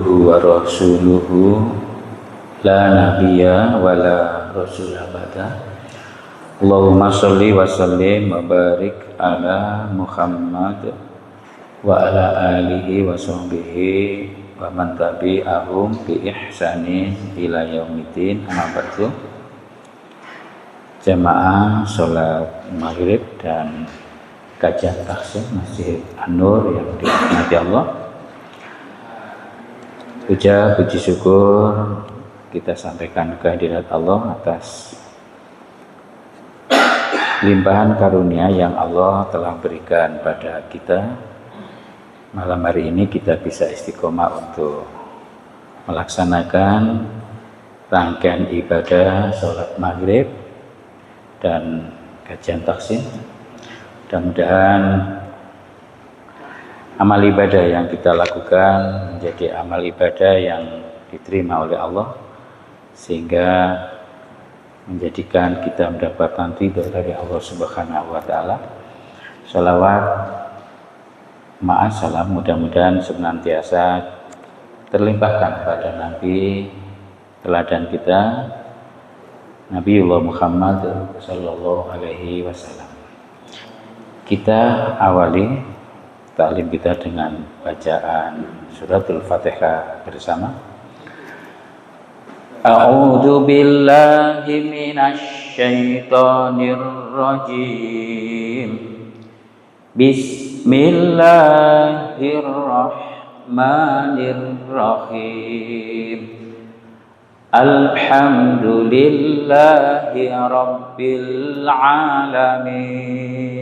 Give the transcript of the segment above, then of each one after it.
wa rasuluhu la nabiyya wa la rasulah ba'da. Allahumma sholli wa sallim wa barik ala Muhammad wa ala alihi wa sahbihi wa man tabi'ahum bi ihsanin ila yaumiddin. Amma ba'du. Jamaah sholat maghrib dan kajian taksim Masjid An-Nur yang dirahmati Allah. Puja puji syukur kita sampaikan kehadirat Allah atas limpahan karunia yang Allah telah berikan pada kita. Malam hari ini kita bisa istiqomah untuk melaksanakan rangkaian ibadah sholat maghrib dan kajian taksim. Mudah-mudahan amal ibadah yang kita lakukan menjadi amal ibadah yang diterima oleh Allah, sehingga menjadikan kita mendapatkan ridho dari Allah Subhanahu wa Ta'ala. Shalawat, salam mudah-mudahan senantiasa terlimpahkan pada Nabi teladan kita, Nabiullah Muhammad sallallahu alaihi wasallam. Kita awali taklim kita dengan bacaan suratul Fatihah bersama. A'udzu billahi minasy syaithanir rajim. Bismillahirrahmanirrahim. Alhamdulillahi rabbil alamin.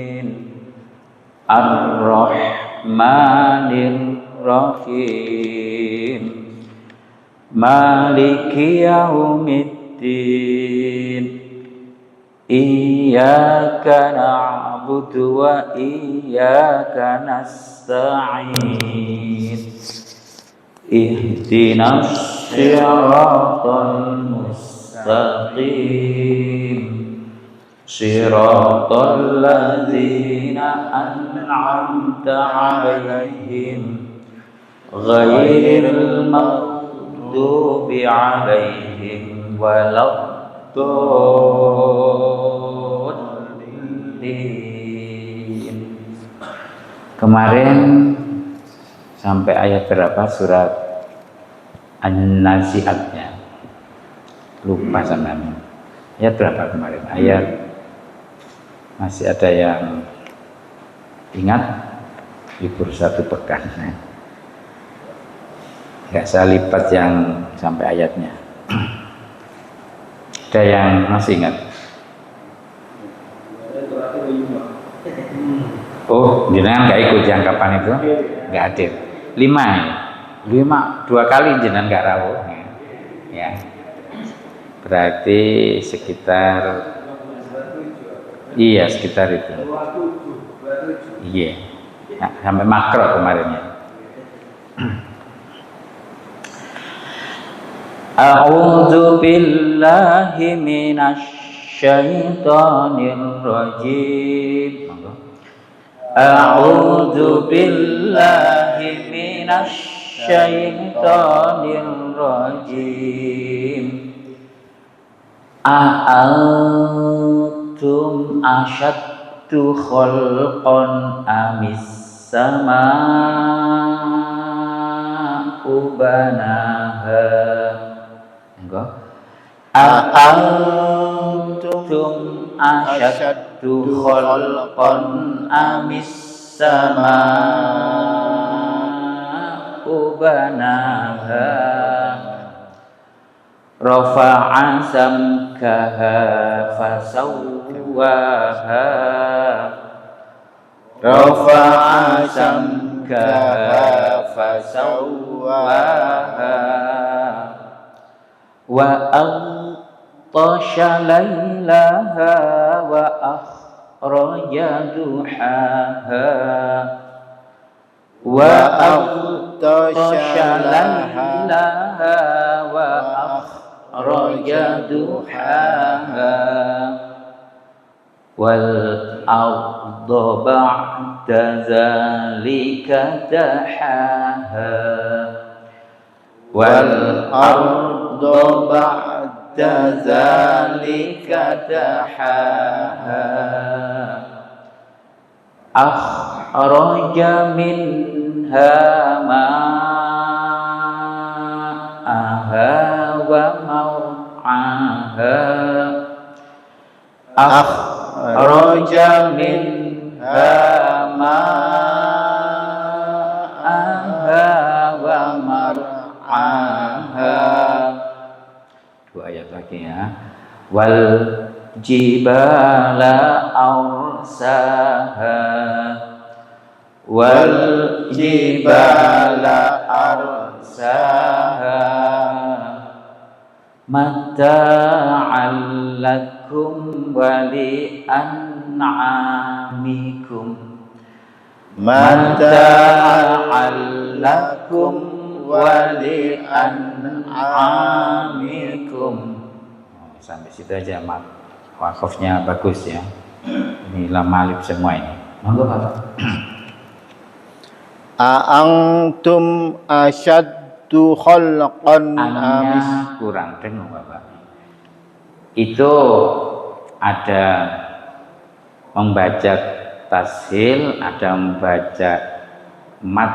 Ar-Rahmanir Rahim. Maliki yaumiddin. Iyyaka na'budu wa iyyaka nasta'in. Ihdinas siratal mustaqim. Siratal ladzina an'amta 'alaihim ghairil maghdubi 'alaihim waladdallin. Kemarin sampai ayat berapa surat An-Nazi'atnya? Lupa sampean. Ayat berapa kemarin? Ayat masih ada yang ingat? Libur satu pekan. Enggak saya lipat yang sampai ayatnya. Ada yang masih ingat? Oh, jenengan nggak ikut yang kapan itu? Nggak hadir. 5 2 kali jenengan nggak rawuh. Ya. Berarti sekitar sekitar itu. Iya. Nah, sampai makro kemarinnya. A'udzu billahi minasy syaithanir rajim. A'udzu billahi minasy syaithanir rajim. A'antum asyaddu khalqan amis sama'u banaha. A'antum asyaddu khalqan amis sama'u banaha. Rafa'a samkaha fasawwaha. Rafa'a samkaha fasawwaha. Wa aghtasha laylaha wa akhraja duhaha. Wa aghtasha laylaha wa akhraja duhaha. Wal arda ba'da zalika dahaha. wal ardu ba'da zalika dahaha akhraja minha ma'aha wa maw'aha akhraja minha ma'aha wa mar'aha. Dua ayat lagi ya. Wal jibala arsaha wal jibala arsaha mata'an lakum wa li an'amikum mata'an lakum wa li an'amikum. Sampai situ aja, mak. Wakafnya bagus ya. Ini lam alif semua ini. Monggo Bapak. A'antum asyaddu khalqan Anaknya kurang dengung Bapak. Itu ada membaca tashil, ada membaca mat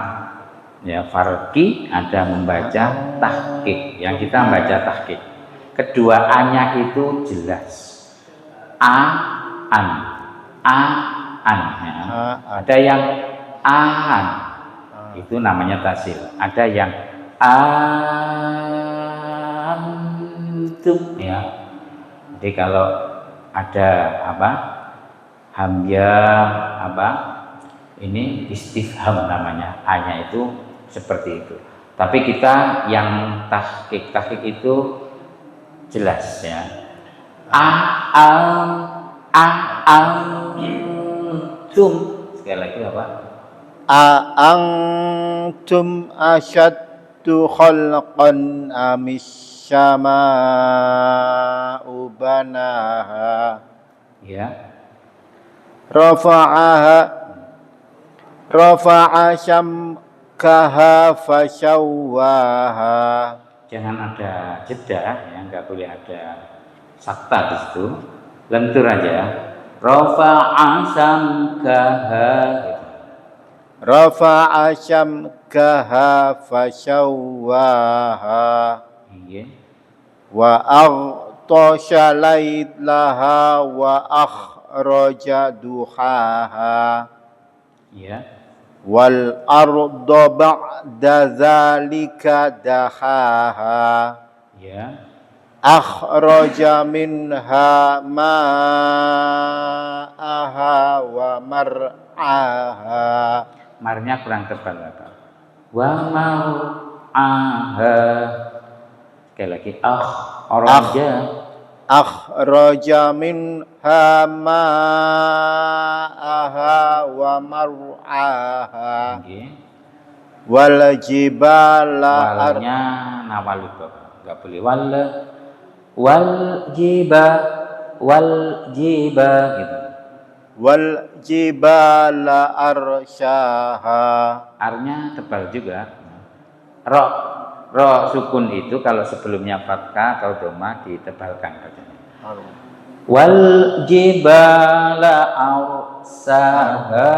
ya farqi, ada membaca tahqiq. Yang kita membaca tahqiq. Kedua A-nya itu jelas. An ya. Ada yang an itu namanya tashil. Ada yang antum ya. Jadi kalau ada apa hamzah apa ini istifham namanya, A-nya itu seperti itu. Tapi kita yang tahqiq itu jelas ya. Antum. Sekali lagi apa? A'antum asyaddu khalqan amis sama'u banaha. Ya. Rafa'a syamkaha fasawwaha. Jangan ada jeda ya, nggak boleh ada sakta di situ. Lentur aja. Rafa'a syamkaha. Rafa'a syamkaha fasawwaha. Iya. Wa aghtasha laylaha wa akhraja duhaha. Iya. Wal arda ba'da zalika dahaha. Ya. Akhraja minha ma'aha wa mar'aha. Marnya kurang tebal Bapak. Wa mar'aha. Sekali lagi Akhraja minha ma'aha wa mar'aha. Okay. Wal jibala walnya nawalud Bapak. Enggak boleh wal jiba gitu. Wal jibala arsyaha. Arnya tebal juga. Ro sukun itu kalau sebelumnya fathah atau dhamma ditebalkan bacanya. Wal jibala arsaha.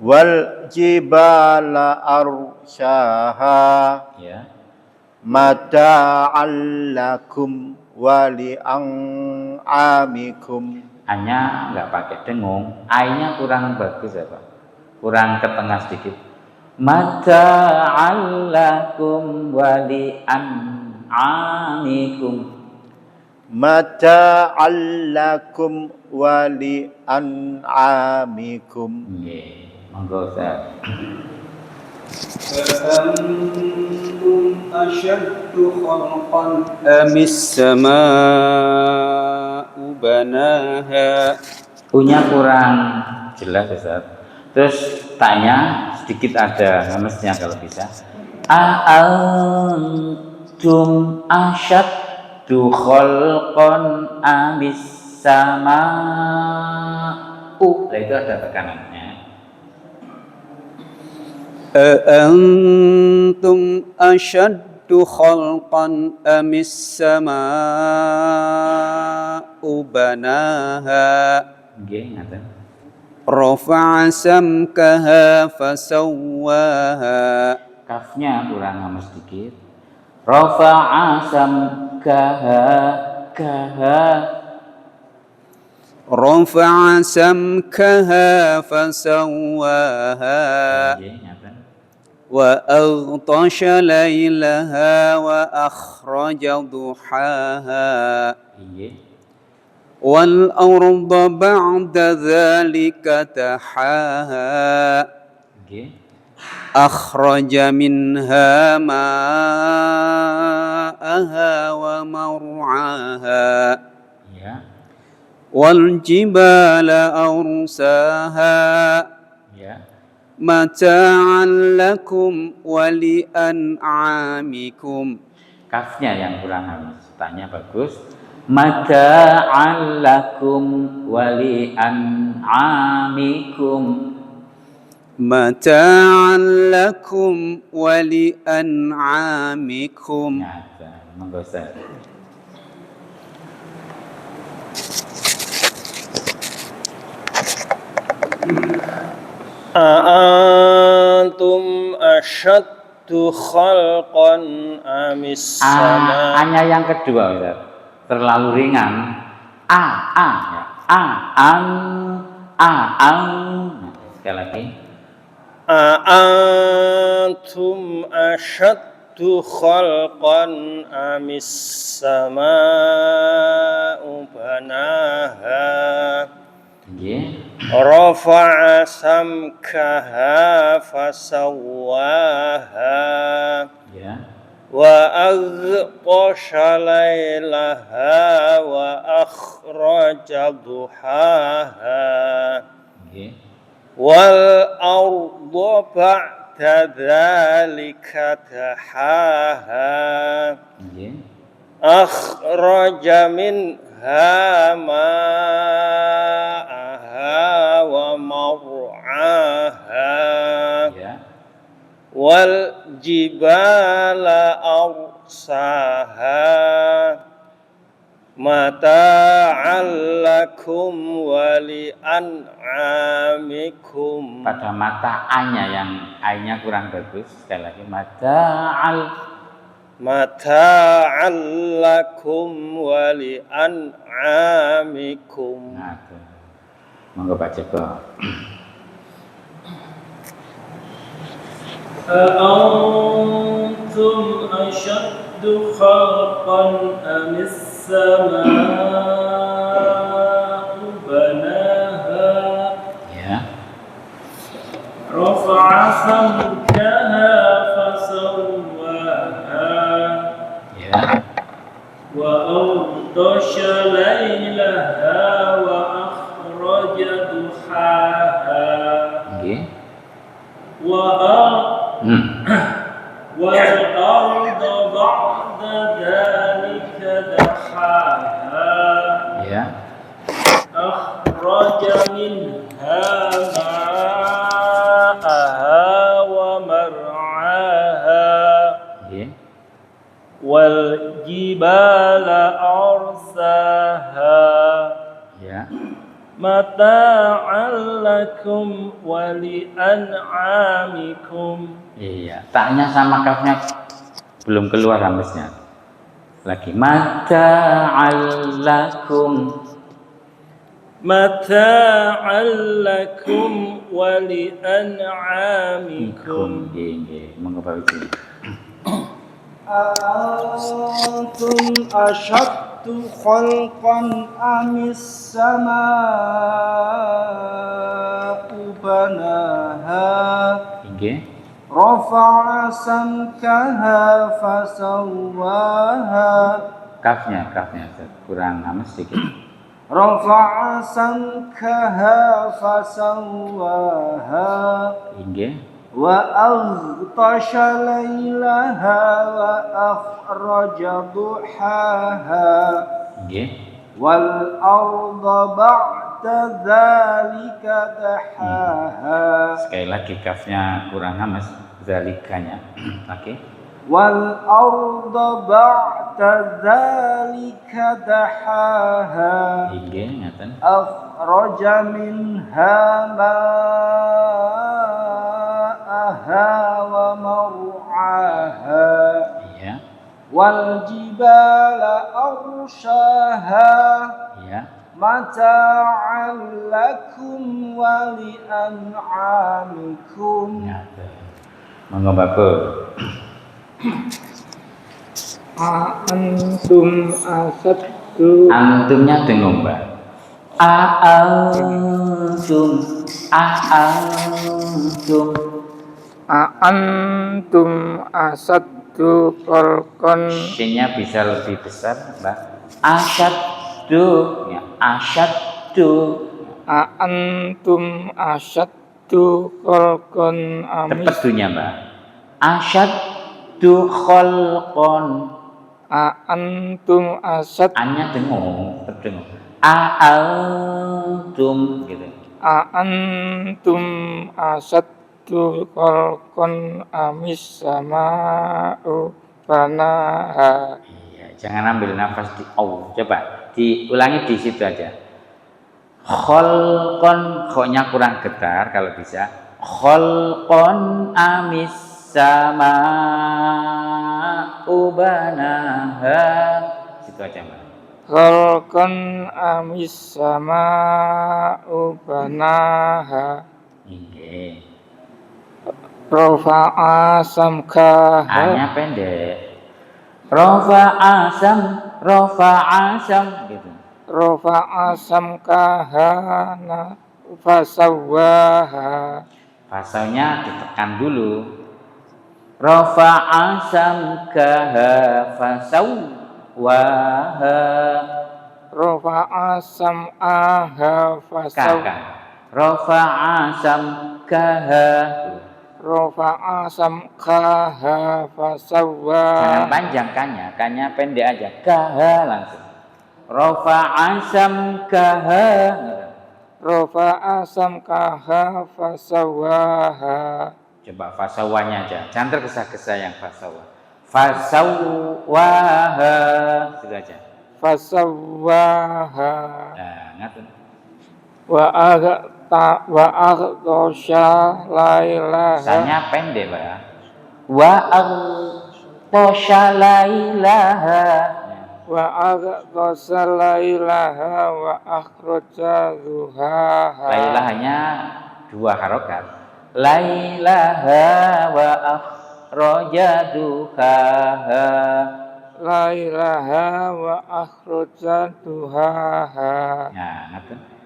Wal jibala arsyaha. Ya. Mata'an lakum wa li'an'amikum. A-nya nggak pakai dengung, A-nya kurang bagus ya Pak, kurang ke tengah sedikit. Mata'an lakum wa li'an'amikum. Mata'an lakum wa li'an'amikum. Nggih, monggo Ustaz. أأنتم أشد خلقا أم السماء بناها. Punya kurang jelas Ustaz. Terus tanya sedikit ada hamesnya kalau bisa. A'antum asyaddu khalqan amis sama'u. Nah, itu ada tekanannya. أأنتم أشد خلقا أم السماء بناها Nggih, ngaten. رفع سمكها فسواها Kafnya kurang hamas dikit. Rafa'a samkaha kaha. رفع سمكها فسواها Nggih, ngaten. وأغطش ليلها وأخرج ضحاها Nggih. والأرض بعد ذلك دحاها Nggih. أخرج منها ماءها ومرعاها Ya. والجبال أرساها Ya. متاعا لكم ولأنعامكم Kafnya yang kurang halus. Tanya bagus. Mata'an lakum wali an'amikum. متاعا لكم ولأنعامكم Nyata, monggo Ustaz. أأنتم أشد خلقا أم السماء A-nya yang kedua Ustaz. Terlalu ringan. A ya. An. Nah, sekali lagi. أأنتم أشد خلقا أم السماء بناها Nggih. رفع سمكها فسواها Ya. وأغطش ليلها وأخرج ضحاها Nggih. والأرض بعد ذلك دحاها Nggih. أخرج منها ماءها ومرعاها Ya. والجبال أرساها متاعا لكم ولأنعامكم. Pada mata A-nya yang A-nya kurang bagus. Sekali lagi متاعا لكم ولأنعامكم. Nah, tuh. Monggo Pak Joko. أأنتم أشد خلقا أم السماء بناها Ya. رفع سمكها فسواها Ya. وأغطش ليلها وأخرج ضحاها Nggih. والأرض بعد ذلك دحاها Ya. أخرج منها ماءها ومرعاها Nggih. والجبال أرساها Ya. متاعا لكم ولأنعامكم. Iya, taknya sama kafnya belum keluar hamisnya. Lagi mata'allakum. متاعا لكم ولأنعامكم. Nggih, monggo Pak Wiji. أأنتم أشد خلقا أم السماء بناها Nggih. رفع سمكها فسواها Kafnya kurang hamas sedikit. رفع سمكها فسواها Nggih. وأغطش ليلها وأخرج ضحاها Nggih. والأرض بعد ذلك دحاها. Sekali lagi kafnya kurang hamas. zalikanya. Oke. والأرض بعد ذلك دحاها Inggih ngaten. أخرج منها ماءها ومرعاها Iya. والجبال أرساها Iya. متاعا لكم ولأنعامكم. Ngaten. Monggo Bapak. Antum asaddu Antumnya dengung, Mbak. Antum. Antum asaddu khalqan. Sinnya bisa lebih besar, Mbak. Asyaddu, ya, asyaddu. Antum asaddu khalqan Tepat dunya, Mbak. Asyaddu khalqan. Antum asad Anya dengung, terdengung. Antum gitu. Antum asaddu khalqan amis sama'u banaha. Iya, jangan ambil nafas di au. Coba diulangi di situ aja. Khalqan, kok-nya kurang getar kalau bisa. Khalqan amis sama'u banaha. Situ aja, Mbak. Khalqan amis sama'u banaha. Nggih. Rafa'a samkaha. Hanya pendek. Rafa'a sam gitu. Rafa'a samkaha fasawwaha. Pasalnya ditekan dulu. Rafa'a samkaha fasawwaha. Rafa'a sam'aha Kakak. Rafa'a samkaha. Rafa'a samkaha fasawwaha. Jangan panjang kannya, kannya pendek aja. Kaha langsung. Rafa'a samkaha. Rafa'a samkaha fasawwaha. Coba fasawanya aja. Jangan tergesa-gesa yang fasawa. Fasawwaha. Itu aja. Fasawwaha. Nah, ngaten. Wa aghtasha lailaha. Misalnya pendek, Pak. Wa aghtasha lailaha. Wa aghtasha lailaha wa akhraja duhaha. Lailahnya 2 harokat. Lailaha wa akhraja duhaha. Lailaha wa akhraja duhaha. Nah, ngaten.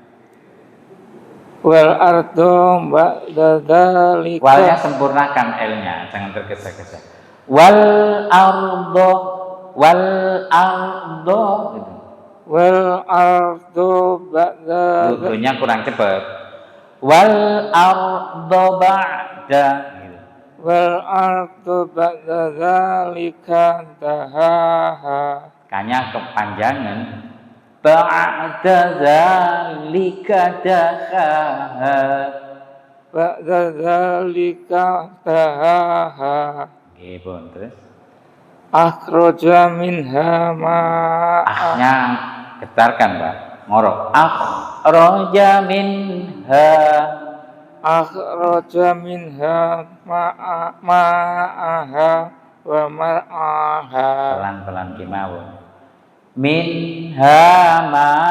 Wal ardo ba'da dzalika. Walnya sempurnakan L-nya, jangan tergesa-gesa. Wal ardo gitu. Wal ardo ba'da. Dudunya kurang cepat. Wal ardo ba'da gitu. Wal ardo ba'da dzalika dahaha. Kanya kepanjangan. Ba'da dzalika dahaha. Ba'da dzalika dahaha. Nggih, pun terus. Akhraja minha ma'a. Ahnya getarkan, Pak. Ngorok. Akhraja minha. Akhraja minha ma'aha wa mar'aha. Pelan-pelan kemawon. Minha ma'aha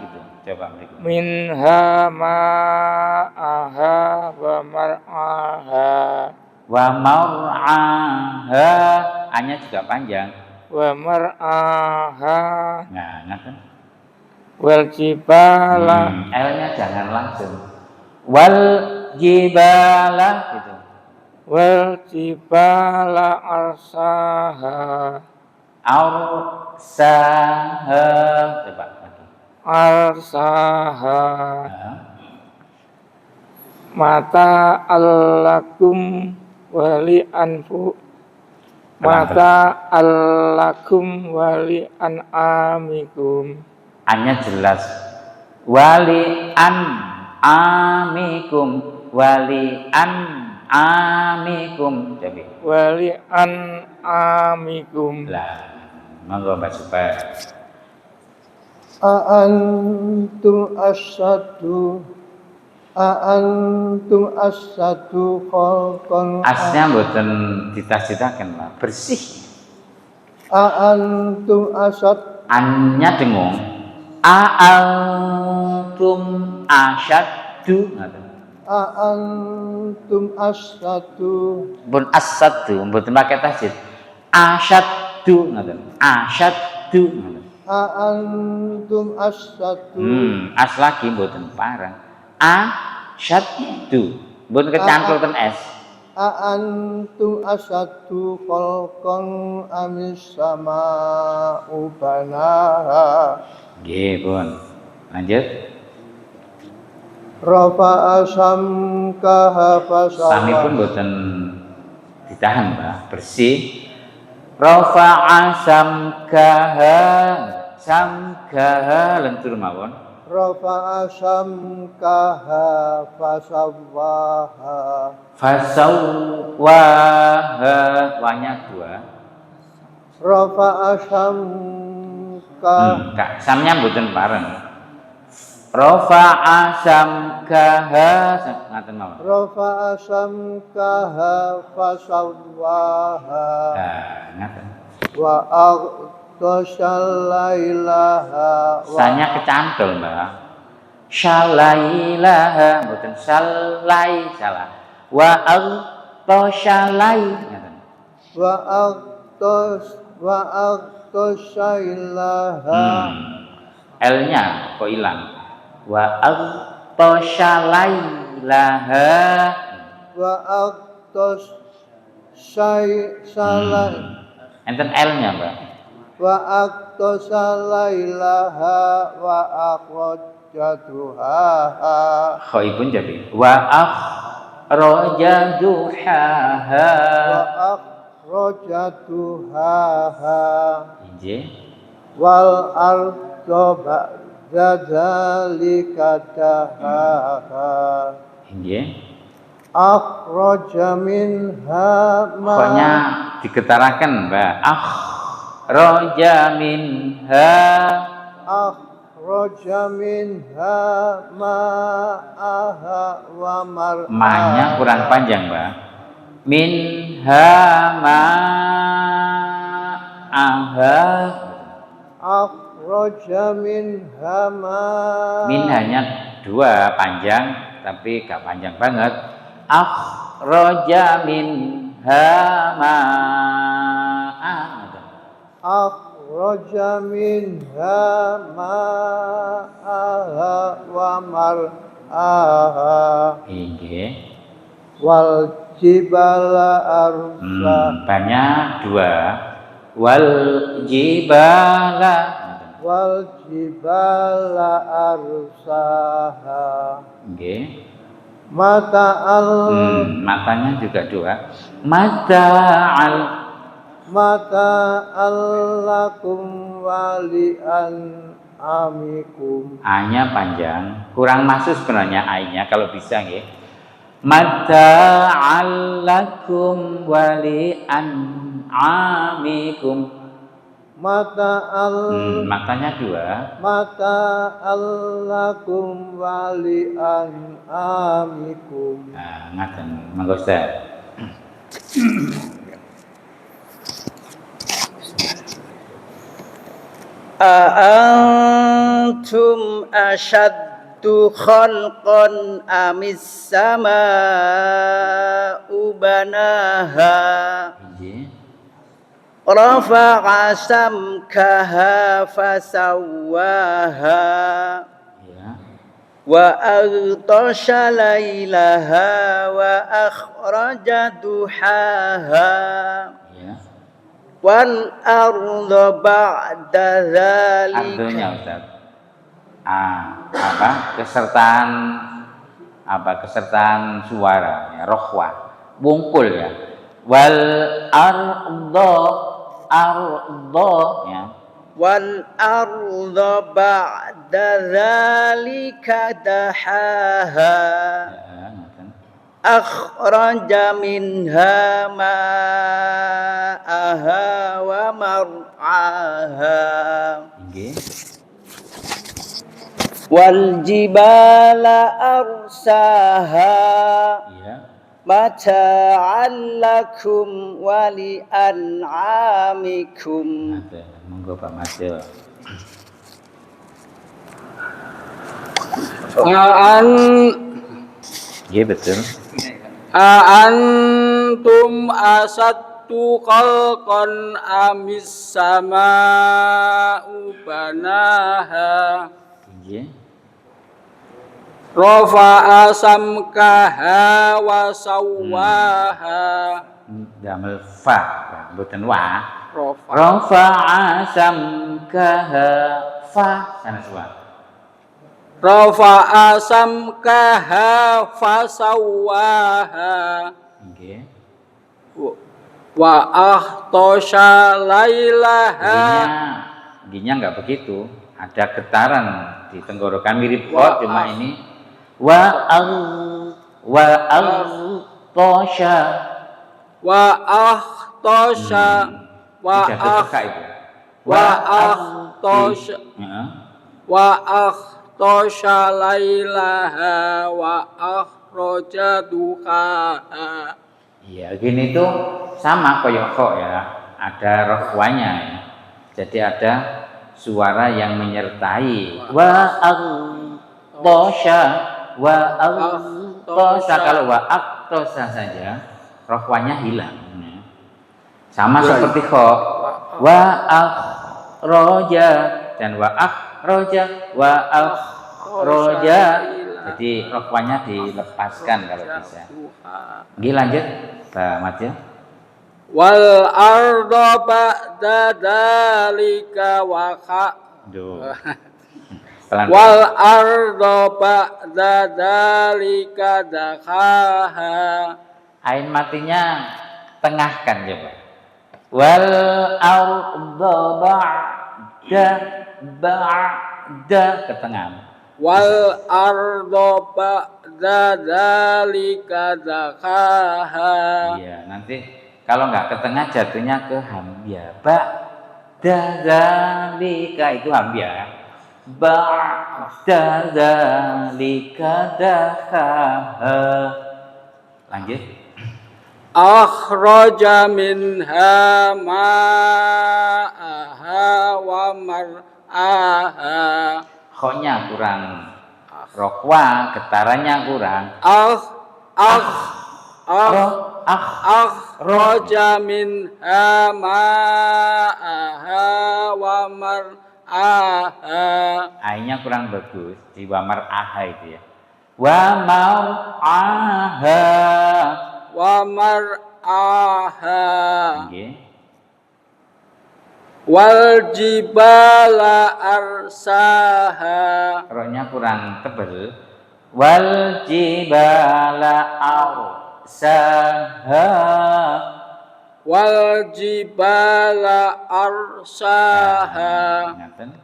gitu. Coba berikut. Minha ma'aha wa mar'aha. Wa mar'aha. Hanya juga panjang. Wa mar'aha. Nah, ngaten. Wal jibala. L-nya jangan langsung. Wal jibala gitu. Wal jibala arsaha. Arsaha. Coba lagi. Arsaha. Nah. Mata allakum wali anfu. Mata allakum wali an'amikum. Annya jelas. Wali an amikum. wali an amikum jadi wali amikum. lah monggo Mbak Super A'antum asadu khalqan asnya mboten ditah-ditahkan Pak bersih A'antum asad annya dengung a'antum asyaddu ngoten A'antum asadu pun asadu mboten pakai tasdid asyaddu ngoten asyaddu ngoten A'antum asadu as lagi mboten parang asyaddu mboten kecangkel ten es A'antum asadu khalqan amis sama'u banaha nggih pun lanjut Rafa'a samkaha sami pun fasawa mboten ditahan Mbak bersih rafa'a samkaha lentur mawon Rafa'a samkaha fasawaha fasawwaha wanya dua Rafa'a samkaha Kak samnya mboten pareng rafa'a samkaha ngaten mawon Rafa'a samkaha fasawaha nah ngaten Wa aghdashal lailaha sanya kecantol Mbak syalailaha mboten salai salah wa aghdashalai ngaten Wa aghdashailaha L-nya kok hilang wa aghdashalailaha Wa aghdashailaha enten L-nya Mbak Wa aghdashalailaha wa akhrajatuhaha khaibun jadi wa akhrajaduhaha Wa akhrajatuhaha injih Wal arda ba'da dzalika dahaha injih akhraja minha pokoknya digetaraken Mbak akhraja minha akhraja minha ma'aha wa mar'aha ma-nya kurang panjang Mbak minha ma'aha akhraja minha ma'aha min hanya dua panjang tapi gak panjang banget akhraja minha ma'aha akhraja minha ma'aha wa mar'aha inggih wal jibala arsa banyak dua wal jibala arsaha nggih mata'al matanya juga dua mata'al lakum wali'an amikum A-nya panjang kurang masuk sebenarnya A-nya kalau bisa nggih mata'al lakum wali'an amikum matanya dua lakum wali'an amikum nah ngaten monggo Ustaz A'antum ashaddu khalqan amis sama'u banaha injih rafa'a samkaha fasawwaha ya wa aghtasha lailaha wa akhraja duhaha ya wal arda ba'da dzalika artinya Ustaz kesertaan suara ya rohwa wungkul ya wal arda ya wal arda ba'da dzalika dahaha ya ngaten أخرج منها ماءها ومرعاها Nggih. والجبال أرساها Iya. متاعا لكم ولأنعامكم Ada. Monggo Pak Majo. Aan Nggih betul. Aantum asaddu khalqan amis sama'u banaha Nggih. Rafa'a samkaha wa sawwaha Damel fa, mboten wa. Rafa'a Rafa'a samkaha fa sana suwa. Rafa'a samkaha fa sawwaha Nggih. wa ahtosha lailaha Ginya enggak begitu. Ada getaran di tenggorokan mirip o, cuma ini wa tosha. wa ahtosha wa Tidak ada teka itu. ahtosha Heeh. wa ahtosha lailaha wa akhraja duhaha. Iya, gini tuh sama koyok kok ya. Ada rohwanya ya. Jadi ada suara yang menyertai wa tosha kalau wa tosha saja rohwanya hilang. Sama seperti kho wa akhroja dan wa akhroja jadi rohwanya dilepaskan kalau bisa. Gini lanjut Pak Matya. Wal arda ba'da dzalika Pelan. wal arda ba'da dzalika dakhaha. Ain matinya tengahkan coba. Wal arda ba'da ke tengah. Wal arda ba'da dzalika dakhaha. Iya, nanti kalau nggak ke tengah jatuhnya ke hambia. Ba'da dzalika itu hambia. Ba'da dzalika dakhaha. Lanjut. Akhraja minha ma'aha wa mar'aha. Khoknya kurang. Rokwa, getarannya kurang. Akhraja minha ma'aha wa mar'aha. Ainnya kurang bagus di wamar aha itu ya. Wa mar'aha. Wa mar'aha. Nggih. Wal jibala arsaha. Rohnya kurang tebal. Wal jibala arsaha. Wal jibala arsaha. Ngaten.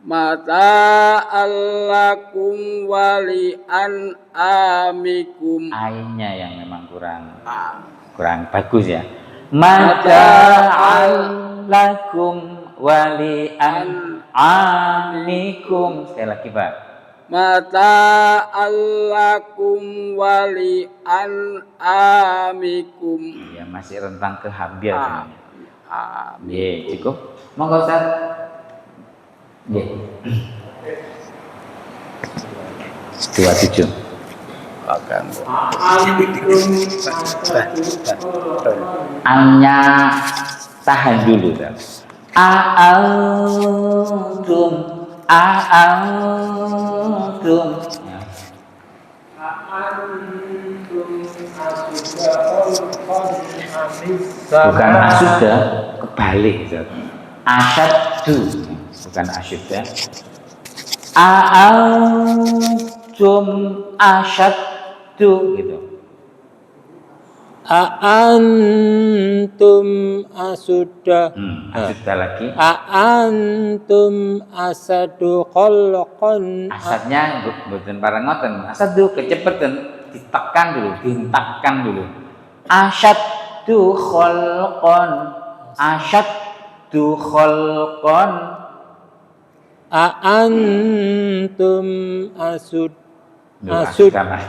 Mata allakum wali an'amikum. Ainnya yang memang kurang bagus ya. Mata'allakum wali an'amikum. Sekali lagi Pak. Mata allakum wali an'amikum. Ya masih rentang ke hambia sebenarnya. Nggih, cukup. Monggo Ustaz. Nggih. 27. Anya tahan dulu kan. A'antum ya. Bukan asuda, kebalik Ustaz. Asyaddu, bukan asyadda. A'antum asyaddu gitu. Aantum asudda Asyadda lagi. Aantum asadu khalqan Asadnya mboten pareng ngoten. Asadu kecepetan ditekan dulu, dihentakkan dulu. Asyaddu khalqan, asyaddu khalqan. Aantum asud Duh, asud asudama.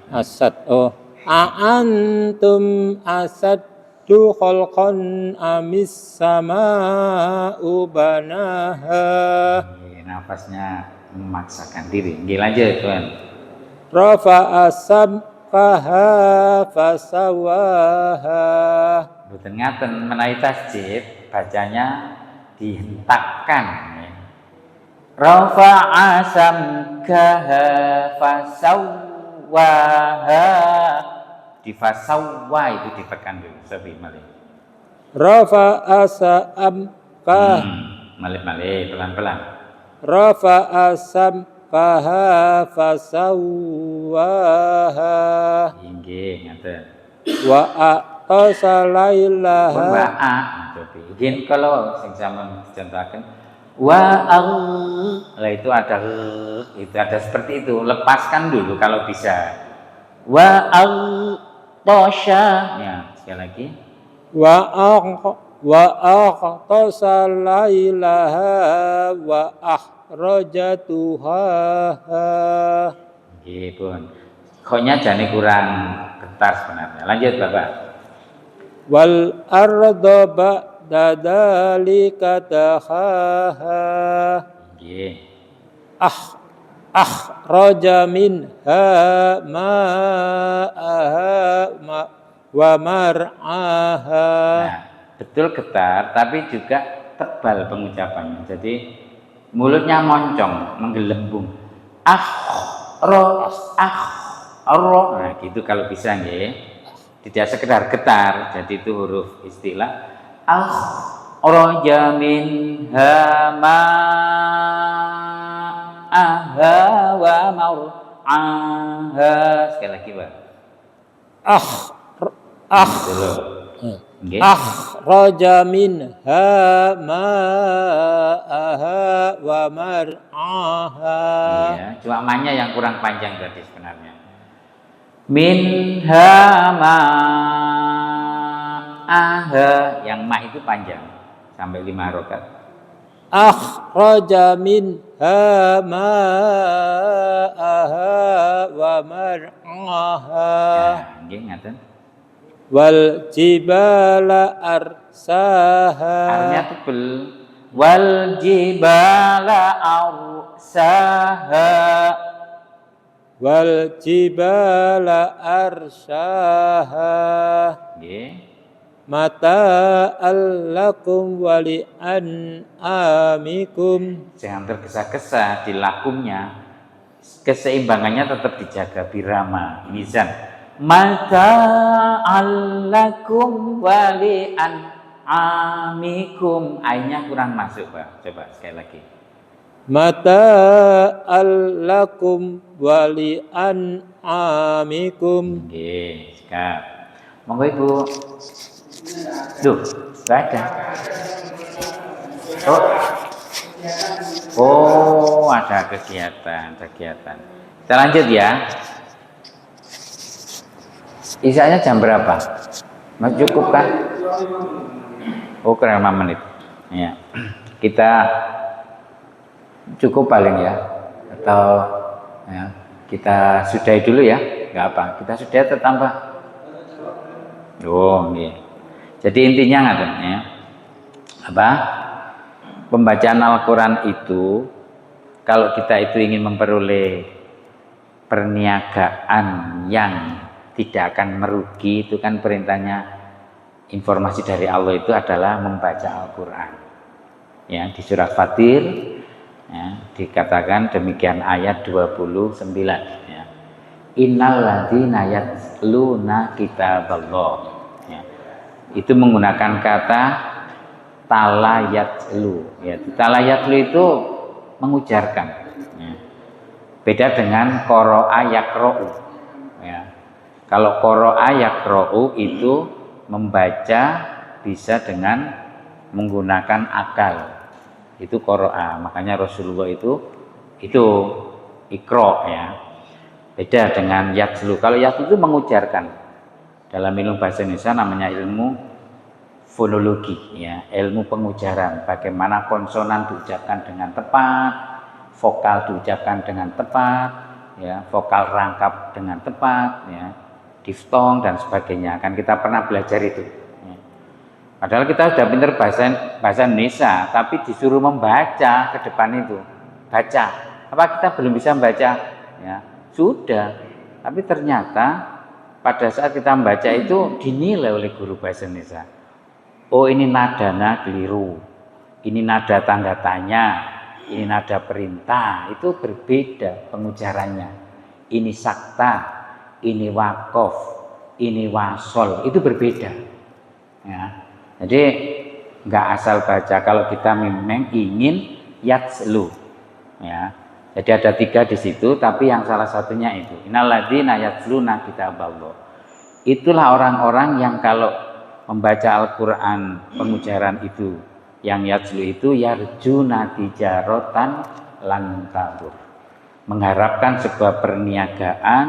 asad oh aantum asaddu khalqan amis sama'u banaha Nafasnya memaksakan diri. Nggih lanjut, Tuan. rafa'a sabqaha fasawaha. Mboten ngaten menawi tasjid bacanya dihentakkan. Rafa'a samkaha fasawwaha. Di fasawwa itu ditekan dulu sepi malih. Rafa'a sabqaha Malih pelan-pelan. rafa'a sabqaha fasawwaha Nggih, ngaten. wa aqtasa lailaha Wa Mungkin kalau sing sampean contohaken lah itu ada seperti itu. Lepaskan dulu kalau bisa. Tosha. Ya, sekali lagi. wa aqtasa lailaha wa akhrajatuha. Nggih, Pun. Koknya jane kurang getar sebenarnya. Lanjut, Bapak. Wal arda ba'da dzalika tahaha. Nggih. Akhraja minha ma'aha wa mar'aha. Nah, betul getar tapi juga tebal pengucapannya. Jadi mulutnya moncong, menggelembung. Nah, gitu kalau bisa nggih. Tidak sekedar getar, jadi itu huruf istilah. Akhraja minha ma'aha wa mar'aha. Sekali lagi, Pak. Dulu. Nggih. Akhraja minha ma'aha wa mar'aha. Iya, cuma ma-nya yang kurang panjang tadi sebenarnya. Minha ma'aha, yang ma itu panjang sampai 5 harokat. Akhraja minha ma'aha wa mar'aha. Ya, nggih ngaten. Wal jibala arsaha. Arnya tebel. Wal jibala arsaha. Wal jibala arsaha. Nggih. Mata'al lakum wa li'an'amikum. Jangan tergesa-gesa di lakumnya. Keseimbangannya tetap dijaga birama, mizan. Mata'al lakum wa li'an'amikum. Ainnya kurang masuk, Pak. Coba sekali lagi. Mata'al lakum wa li'an'amikum. Nggih, sikap. Monggo Ibu. Duh, enggak ada. Oh, ada kegiatan. Kita lanjut ya. Isanya jam berapa? Masih cukup kan? Oh, kurang 5 menit. Ya. Kita cukup paling ya. Atau ya, kita sudahi dulu ya. Enggak apa. Kita sudah atau tambah? Oh, iya. Jadi intinya ngaten ya. Apa? Pembacaan Al-Qur'an itu kalau kita itu ingin memperoleh perniagaan yang tidak akan merugi, itu kan perintahnya, informasi dari Allah itu adalah membaca Al-Qur'an. Ya, di surat Fatir ya, dikatakan demikian ayat 29 ya. Innal ladzina yatluna kitaballah. Itu menggunakan kata talayatlu ya. Talayatlu itu mengujarkan ya. Beda dengan qara'a yaqra'u ya. Kalau qara'a yaqra'u itu membaca bisa dengan menggunakan akal, itu qara'a. Makanya Rasulullah itu ikra ya. Beda dengan yatslu. Kalau yatslu itu mengujarkan. Dalam ilmu bahasa Indonesia namanya ilmu fonologi, ya, ilmu pengujaran. Bagaimana konsonan diucapkan dengan tepat, vokal diucapkan dengan tepat, ya, vokal rangkap dengan tepat, ya, diftong dan sebagainya. Kan kita pernah belajar itu. Ya. Padahal kita sudah pintar bahasa Indonesia, tapi disuruh membaca ke depan itu, baca. Apa kita belum bisa membaca? Ya, sudah. Tapi ternyata pada saat kita membaca itu dinilai oleh guru bahasa Indonesia. Oh, ini nadanya keliru, ini nada tanda tanya, ini nada perintah, itu berbeda pengucarannya. Ini sakta, ini wakof, ini wasol, itu berbeda. Ya. Jadi nggak asal baca. Kalau kita memang ingin yatslu, ya. Jadi ada 3 di situ, tapi yang salah satunya itu. Innalladzina yatsluna kitaballah. Itulah orang-orang yang kalau membaca Al-Quran pengujaran itu, yang yatslu itu yarjuna tijaratan lan tabur, mengharapkan sebuah perniagaan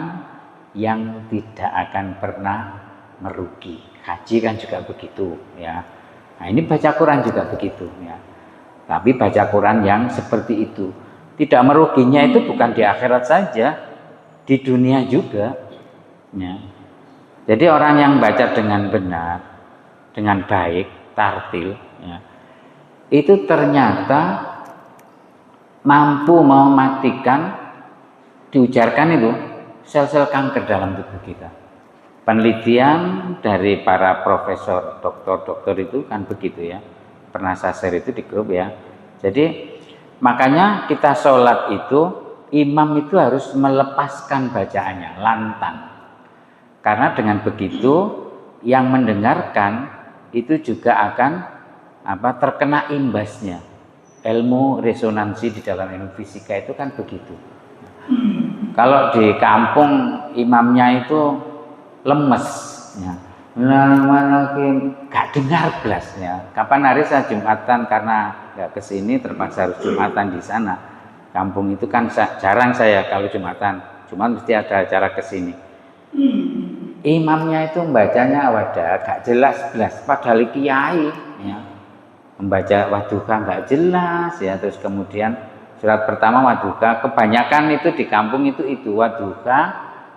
yang tidak akan pernah merugi. Haji kan juga begitu, ya. Nah, ini baca Quran juga begitu, ya. Tapi baca Quran yang seperti itu, tidak meruginya itu bukan di akhirat saja, di dunia juga, ya. Jadi orang yang baca dengan benar, dengan baik, tartil, ya, itu ternyata mampu mematikan, diujarkan itu sel-sel kanker dalam tubuh kita. Penelitian dari para profesor, dokter itu kan begitu, ya. Pernah saya share itu di grup, ya. Jadi makanya kita sholat itu, imam itu harus melepaskan bacaannya, lantang. Karena dengan begitu yang mendengarkan itu juga akan terkena imbasnya. Ilmu resonansi di dalam ilmu fisika itu kan begitu. Kalau di kampung imamnya itu lemes, ya, gak dengar belasnya. Kapan hari saya Jumatan karena gak kesini terpaksa harus Jumatan di sana. Kampung itu kan jarang saya kalau Jumatan, cuma mesti ada acara kesini. Imamnya itu membacanya wadah gak jelas belas, padahal kiai, ya, membaca waduha gak jelas, ya. Terus kemudian surat pertama waduha, kebanyakan itu di kampung itu waduha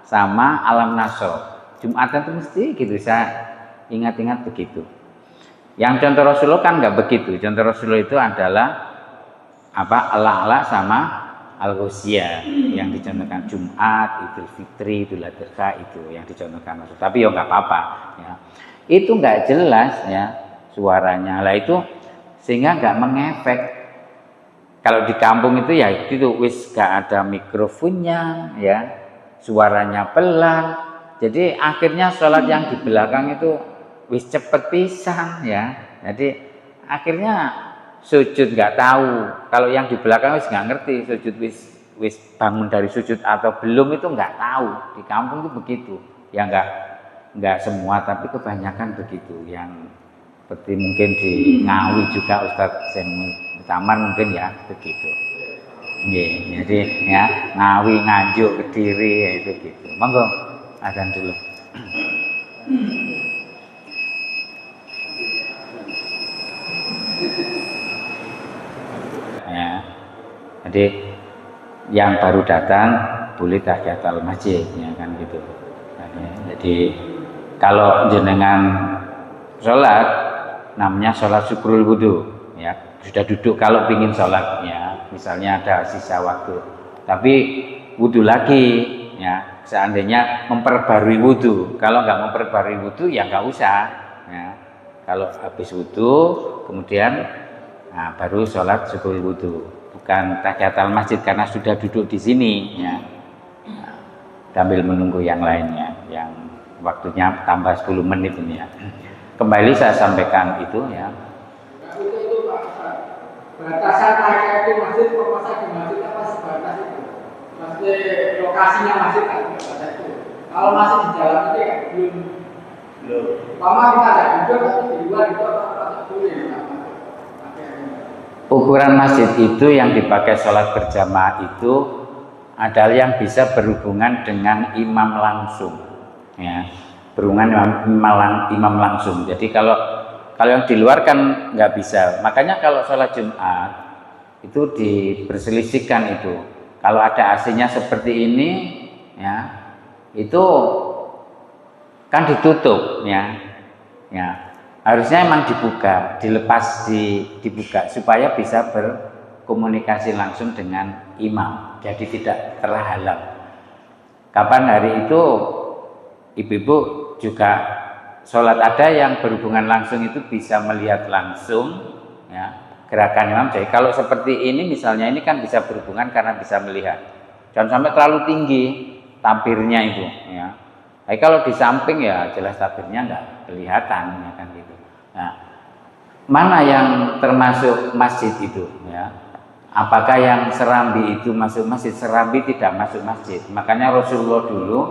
sama alam nasr. Jumatan itu mesti gitu, saya ingat-ingat begitu. Yang contoh Rasulullah kan nggak begitu. Contoh Rasulullah itu adalah Al-A'la sama Al-Ghasyiyah yang dicontohkan Jumat, Idul Fitri, Idul Adha itu yang dicontohkan Rasul. Tapi ya nggak apa-apa, ya. Itu nggak jelas, ya, suaranya. Lah itu sehingga nggak mengefek. Kalau di kampung itu ya itu wis gak ada mikrofonnya, ya, suaranya pelan. Jadi akhirnya sholat yang di belakang itu wis cepet pisan, ya. Jadi akhirnya sujud nggak tahu. Kalau yang di belakang wis nggak ngerti sujud wis bangun dari sujud atau belum itu nggak tahu. Di kampung itu begitu. Ya nggak semua, tapi kebanyakan begitu. Yang seperti mungkin di Ngawi juga Ustadz Zainul Tamar mungkin ya begitu. Jadi ya Ngawi, Nganjuk, Kediri ya itu gitu. Monggo azan dulu. Ya, jadi yang baru datang boleh tahiyatul masjid, ya kan gitu. Jadi kalau jenengan sholat namanya sholat syukrul wudu, ya, sudah duduk kalau ingin sholat, ya, misalnya ada sisa waktu, tapi wudu lagi, ya, seandainya memperbarui wudu. Kalau nggak memperbarui wudu ya nggak usah, ya. Kalau habis wudu kemudian baru sholat syukrul wudu, bukan tahiyatul masjid karena sudah duduk di sini, ya. Sambil menunggu yang lainnya yang waktunya tambah 10 menit ini, ya. Kembali saya sampaikan itu, ya. Itu Pak, batasan tahiyatul itu masjid, masa di masjid apa sebatas itu? Maksudnya lokasinya masjid kan batas itu. Kalau masih di dalam itu ya belum. Lama kita ada duduk tapi di luar itu apa boleh? Ukuran masjid itu yang dipakai sholat berjamaah itu ada yang bisa berhubungan dengan imam langsung, ya, berhubungan imam langsung. Jadi kalau yang di luar kan nggak bisa. Makanya kalau sholat Jumat itu diperselisihkan itu. Kalau ada AC-nya seperti ini, ya, itu kan ditutup, ya. Harusnya emang dibuka, dibuka supaya bisa berkomunikasi langsung dengan imam. Jadi tidak terhalang. Kapan hari itu ibu-ibu juga sholat ada yang berhubungan langsung itu bisa melihat langsung, ya, gerakan imam. Jadi kalau seperti ini misalnya ini kan bisa berhubungan karena bisa melihat. Jangan sampai terlalu tinggi tabirnya itu, ya. Tapi kalau di samping ya jelas tabirnya nggak kelihatan, ya kan gitu. Nah, mana yang termasuk masjid itu, ya? Apakah yang serambi itu masuk masjid? Serambi tidak masuk masjid. Makanya Rasulullah dulu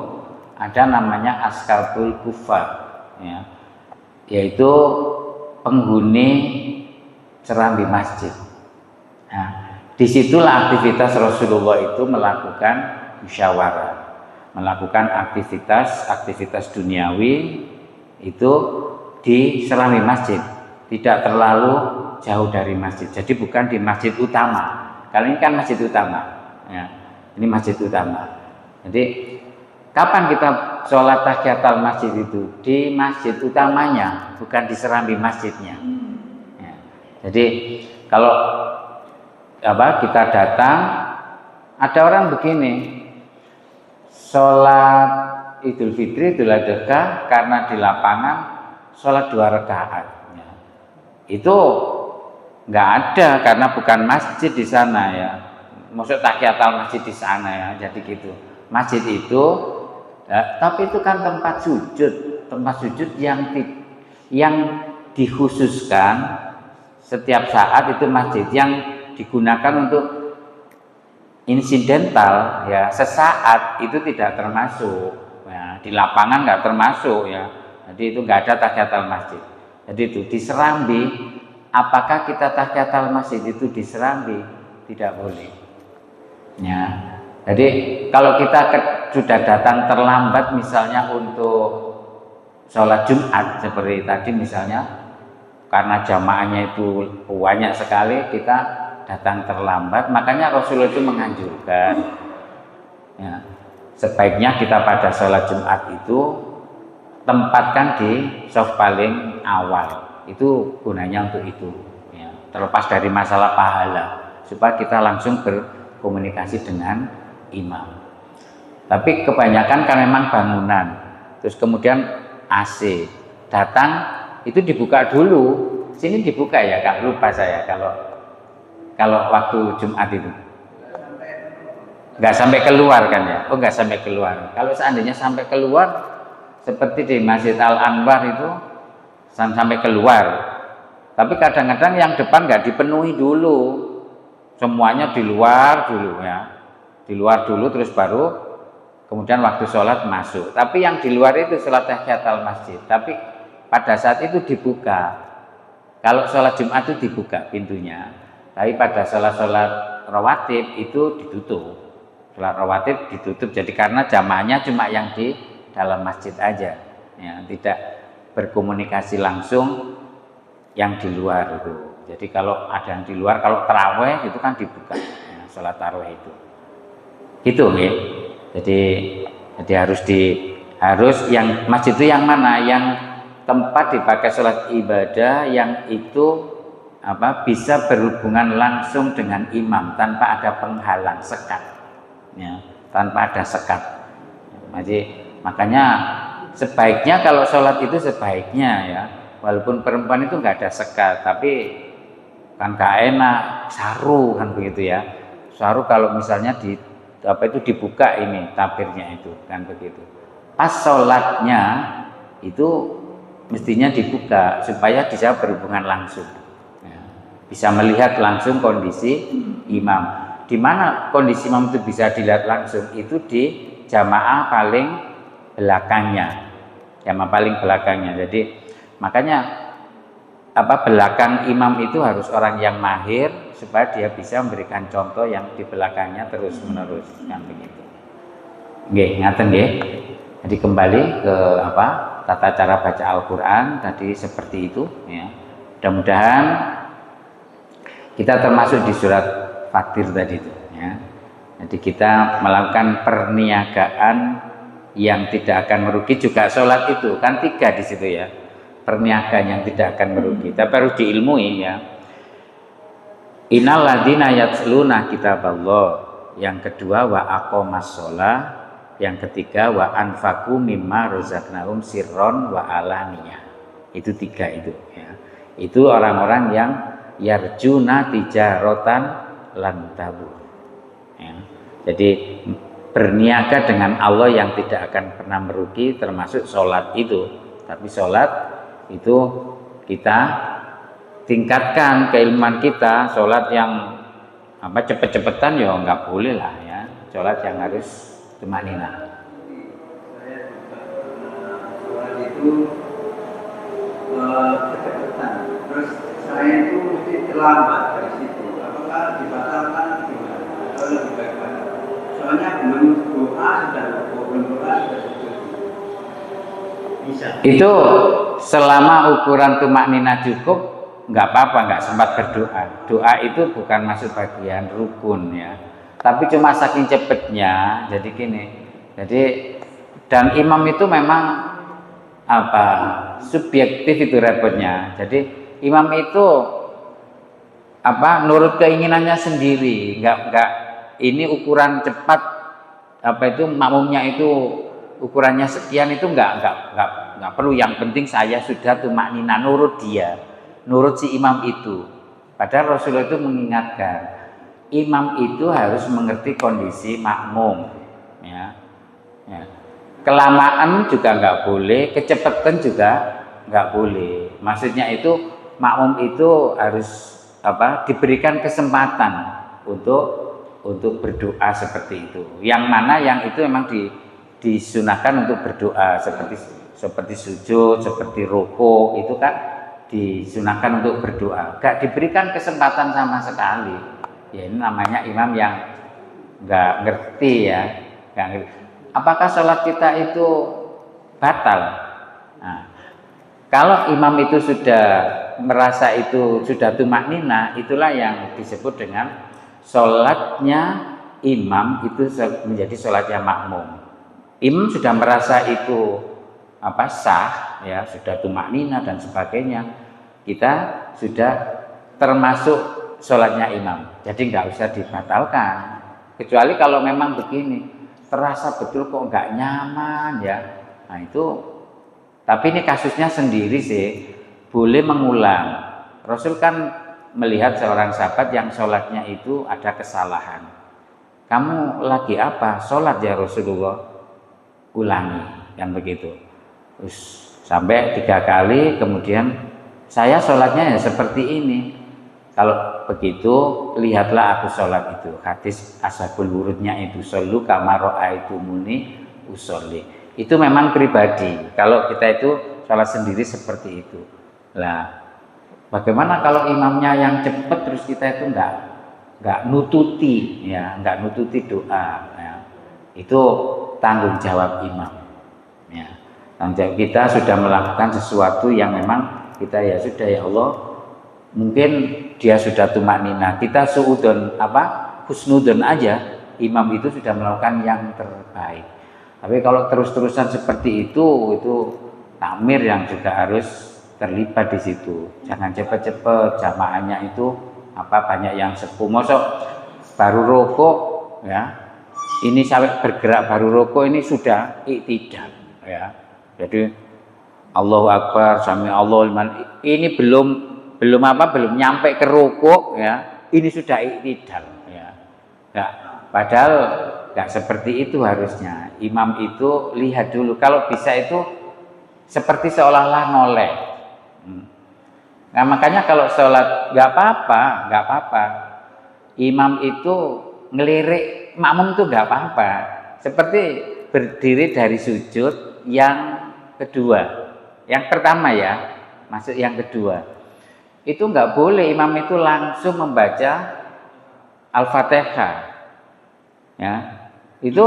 ada namanya Askabul Kufar, ya, yaitu penghuni serambi masjid. Nah, disitulah aktivitas Rasulullah itu melakukan musyawarah, melakukan aktivitas duniawi itu di serambi masjid, tidak terlalu jauh dari masjid. Jadi bukan di masjid utama. Kali ini kan masjid utama, ya. Ini masjid utama. Jadi kapan kita sholat tahiyatul masjid itu? Di masjid utamanya, bukan di serambi masjidnya. Ya. Jadi kalau kita datang, ada orang begini, sholat Idul Fitri, Idul Adha karena di lapangan sholat 2 rakaat. Ya. Itu nggak ada karena bukan masjid di sana, ya. Maksud tahiyatul masjid di sana, ya. Jadi gitu. Masjid itu, ya, tapi itu kan tempat sujud yang dikhususkan setiap saat itu masjid yang digunakan untuk insidental, ya, sesaat itu tidak termasuk, ya. Di lapangan nggak termasuk, ya. Jadi itu nggak ada tahiyatul masjid. Jadi itu di serambi. Apakah kita tahiyatul masjid itu di serambi? Tidak boleh. Ya. Jadi kalau kita sudah datang terlambat misalnya untuk sholat Jumat seperti tadi misalnya, karena jamaahnya itu banyak sekali, kita datang terlambat, makanya Rasulullah itu menganjurkan, ya, sebaiknya kita pada sholat Jumat itu tempatkan di shaf paling awal. Itu gunanya untuk itu, ya. Terlepas dari masalah pahala, supaya kita langsung berkomunikasi dengan imam. Tapi kebanyakan kan memang bangunan, terus kemudian AC datang itu dibuka dulu. Sini dibuka ya, Kak, lupa saya kalau waktu Jumat itu nggak sampai keluar kan, ya. Oh, nggak sampai keluar. Kalau seandainya sampai keluar seperti di Masjid Al Anwar itu sampai keluar, tapi kadang-kadang yang depan nggak dipenuhi dulu, semuanya di luar dulu, ya, di luar dulu, terus baru kemudian waktu sholat masuk. Tapi yang di luar itu sholat tahiyatul masjid, tapi pada saat itu dibuka. Kalau sholat Jumat itu dibuka pintunya, tapi pada sholat rawatib itu ditutup. Sholat rawatib ditutup, jadi karena jamaahnya cuma yang di dalam masjid aja, ya, tidak berkomunikasi langsung yang di luar itu. Jadi kalau ada yang di luar, kalau taraweh itu kan dibuka, ya, sholat taraweh itu. Gitu, ya. Jadi harus yang masjid itu yang mana? Yang tempat dipakai sholat ibadah yang itu bisa berhubungan langsung dengan imam tanpa ada penghalang sekat, ya, tanpa ada sekat. Jadi makanya sebaiknya kalau sholat itu sebaiknya, ya, walaupun perempuan itu nggak ada sekat, tapi kan gak enak saru kan begitu, ya. Saru kalau misalnya itu dibuka ini tabirnya itu kan begitu. Pas sholatnya itu mestinya dibuka supaya bisa berhubungan langsung, ya, bisa melihat langsung kondisi imam. Di mana kondisi imam itu bisa dilihat langsung? Itu di jamaah paling belakangnya. Jamaah paling belakangnya. Jadi makanya belakang imam itu harus orang yang mahir supaya dia bisa memberikan contoh yang di belakangnya terus menerus kan begitu. Nggih, ngaten nggih. Jadi kembali ke tata cara baca Al-Qur'an tadi seperti itu ya. Mudah-mudahan kita termasuk di surat Fatir tadi itu ya. Jadi kita melakukan perniagaan yang tidak akan merugi, juga sholat itu kan 3 di situ ya. Perniagaan yang tidak akan merugi, tapi harus diilmui ya. Innal ladzina yatluna kitaballah, yang kedua wa aqomas sholah, yang ketiga wa anfaqu mimma razaqnahum sirron wa alaniyah. Itu 3 itu ya. Itu orang-orang yang yarjuna tijaratan lan tabur ya. Jadi berniaga dengan Allah yang tidak akan pernah merugi, termasuk sholat itu. Tapi sholat itu kita tingkatkan keilmuan kita. Sholat yang cepet-cepetan ya nggak boleh lah ya. Sholat yang harus tumanina. Saya juga sholat itu kecepatan. Terus saya itu mesti terlambat dari situ. Apakah dibatalkan gimana? Atau lebih baik mana? Soalnya belum doa sudah belum doa sudah sujud. Bisa. Itu selama ukuran tumak nina cukup, nggak apa-apa, nggak sempat berdoa. Doa itu bukan masuk bagian rukun ya. Tapi cuma saking cepatnya, jadi gini. Jadi dan imam itu memang subjektif itu repotnya. Jadi imam itu nurut keinginannya sendiri, nggak ini ukuran cepat makmumnya itu ukurannya sekian, itu nggak perlu. Yang penting saya sudah tumaknina, nurut dia, nurut si imam itu. Padahal Rasulullah itu mengingatkan imam itu harus mengerti kondisi makmum ya. Kelamaan juga nggak boleh, kecepatan juga nggak boleh. Maksudnya itu makmum itu harus diberikan kesempatan untuk berdoa seperti itu. Yang mana yang itu memang disunahkan untuk berdoa seperti sujud, seperti ruku, itu kan disunahkan untuk berdoa. Gak diberikan kesempatan sama sekali. Ya ini namanya imam yang nggak ngerti ya, nggak ngerti. Apakah sholat kita itu batal? Nah, kalau imam itu sudah merasa itu sudah tumaknina, itulah yang disebut dengan sholatnya imam itu menjadi sholatnya makmum. Imam sudah merasa itu sah ya, sudah tumaknina dan sebagainya, kita sudah termasuk sholatnya imam, jadi nggak usah dibatalkan. Kecuali kalau memang begini, terasa betul kok nggak nyaman ya, nah itu. Tapi ini kasusnya sendiri sih, boleh mengulang. Rasul kan melihat seorang sahabat yang sholatnya itu ada kesalahan. Kamu lagi apa? Sholat ya Rasulullah. Ulangi, yang begitu. Terus sampai 3 kali, kemudian saya sholatnya ya seperti ini. Kalau begitu, lihatlah aku sholat itu. Hadis ashabul wurudnya itu, shollu kama ra'aitumuni usolli. Itu memang pribadi. Kalau kita itu sholat sendiri seperti itu. Lah, bagaimana kalau imamnya yang cepat terus kita itu nggak nututi ya, nggak nututi doa ya. Itu tanggung jawab imam ya. Tanggung jawab kita sudah melakukan sesuatu yang memang kita ya sudah, ya Allah, mungkin dia sudah tumaknina, kita suudon husnudon aja, imam itu sudah melakukan yang terbaik. Tapi kalau terus-terusan seperti itu takmir yang juga harus terlibat di situ. Jangan cepet-cepet, jamaahnya itu banyak yang sepuh. Mosok baru rokok ya, ini sampai bergerak baru rokok ini sudah iktidal ya. Jadi Allahu Akbar, sami Allahu liman, ini belum nyampe ke rukuk ya, ini sudah iktidal ya. Padahal nggak seperti itu harusnya. Imam itu lihat dulu, kalau bisa itu seperti seolah-olah noleh. Nah makanya kalau sholat nggak apa-apa. Imam itu ngelirik makmum itu nggak apa-apa. Seperti berdiri dari sujud yang kedua, yang pertama ya, masuk yang kedua. itu nggak boleh imam itu langsung membaca Al-Fatihah. Ya, itu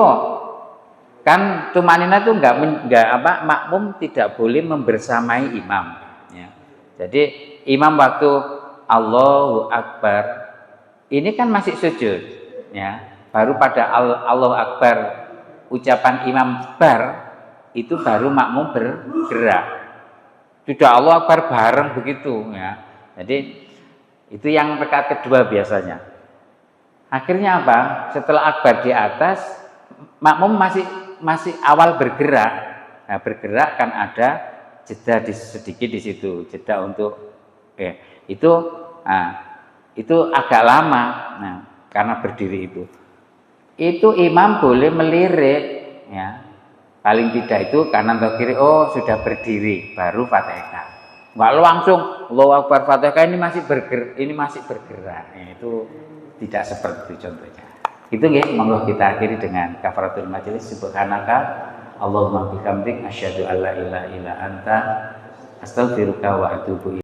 kan tumanina itu makmum tidak boleh membersamai imam. Ya. Jadi imam waktu Allahu Akbar ini kan masih sujud, ya. Baru pada Allahu Akbar ucapan imam bar itu baru makmum bergerak. Tidak Allahu Akbar bareng begitu, ya. Jadi itu yang rakaat kedua biasanya. Akhirnya apa? Setelah akbar di atas, makmum masih awal bergerak. Nah, bergerak kan ada jeda sedikit di situ, jeda untuk itu agak lama. Nah, karena berdiri itu imam boleh melirik, ya. Paling tidak itu kanan atau kiri, oh sudah berdiri, baru Fatihah. Nggak langsung Allahu Akbar Fatihah ini masih bergerak. Nah, itu tidak seperti itu contohnya. Itu nggih, monggo kita akhiri dengan kafaratul majelis. Subhanaka Allahumma bihamdik asyhadu alla ilaha illa anta astaghfiruka wa atubu ilaik.